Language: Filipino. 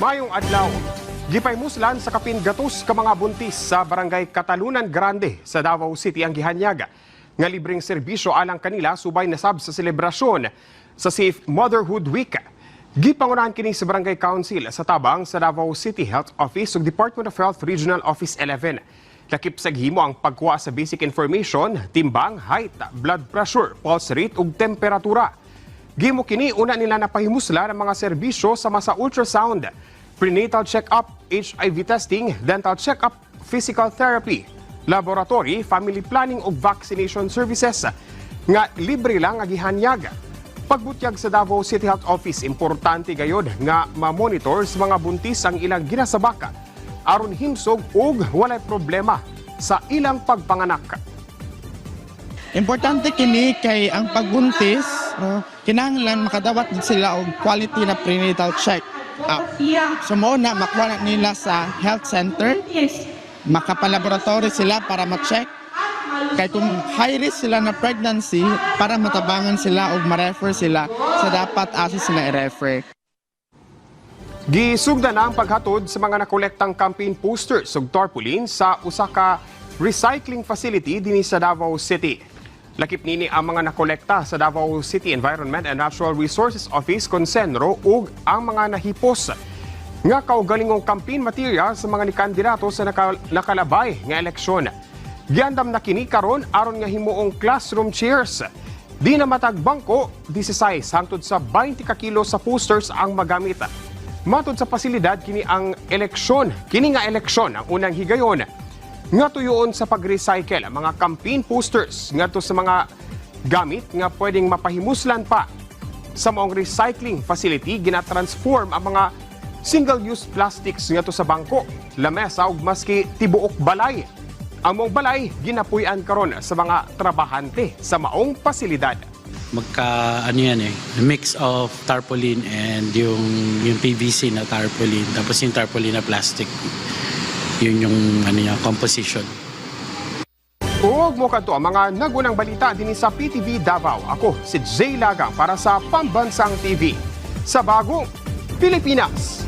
Mayong adlaw, gipaymuslan sa kapin gatos ka mga buntis sa barangay Catalunan Grande sa Davao City ang gihanyaga nga libreng serbisyo alang kanila subay nasab sa selebrasyon sa Safe Motherhood Week. Gipangunahan kini sa Barangay Council sa tabang sa Davao City Health Office ug Department of Health Regional Office 11. Lakip sa gihimo ang pagkuha sa basic information, timbang, height, blood pressure, pulse rate ug temperatura. Gimo kini una nila napahimusla ng mga serbisyo sa masa ultrasound, prenatal check-up, HIV testing, dental check-up, physical therapy, laboratory, family planning ug vaccination services nga libre lang nga gihanyaga. Pagbutyag sa Davao City Health Office, importante gayod nga ma-monitor sa mga buntis ang ilang ginasabaka aron himsog ug walay problema sa ilang pagpanganak. Importante kini kay ang pagbuntis, kinahanglan makadawat din sila og quality na prenatal check up. So muna makuha nila sa health center, makapalaboratory sila para ma-check. Kay kung high risk sila na pregnancy, para matabangan sila og ma-refer sila sa dapat asa sila i-refer. Gisugda na ang paghatod sa mga nakolektang campaign posters ug tarpaulin sa usa ka recycling facility dinhi sa Davao City. Lakip nini ang mga nakolekta sa Davao City Environment and Natural Resources Office Consenro ug ang mga nahipos nga kaugalingong campaign material sa mga kandidato sa nakalabay nga eleksyon. Giandam na kini karon aron nga himuong classroom chairs. Di na matag bangko, 16 hangtod sa 20 ka kilo sa posters ang magamit. Matod sa pasilidad kini ang eleksyon, ang unang higayon nga tuyoon sa pag-recycle ang mga campaign posters ngadto sa mga gamit nga pwedeng mapahimuslan pa sa maong recycling facility. Ginatransform ang mga single-use plastics ngadto sa bangko, lamesa ug maski tibuok balay. Ang maong balay ginapuy-an karon sa mga trabahante sa maong pasilidad. Mix of tarpaulin and yung PVC na tarpaulin, tapos yung tarpaulin na plastic. Yun yung composition. Huwag mo kadto ang mga nagunang balita din sa PTV Davao. Ako si Jay Lagang para sa Pambansang TV sa Bagong Pilipinas.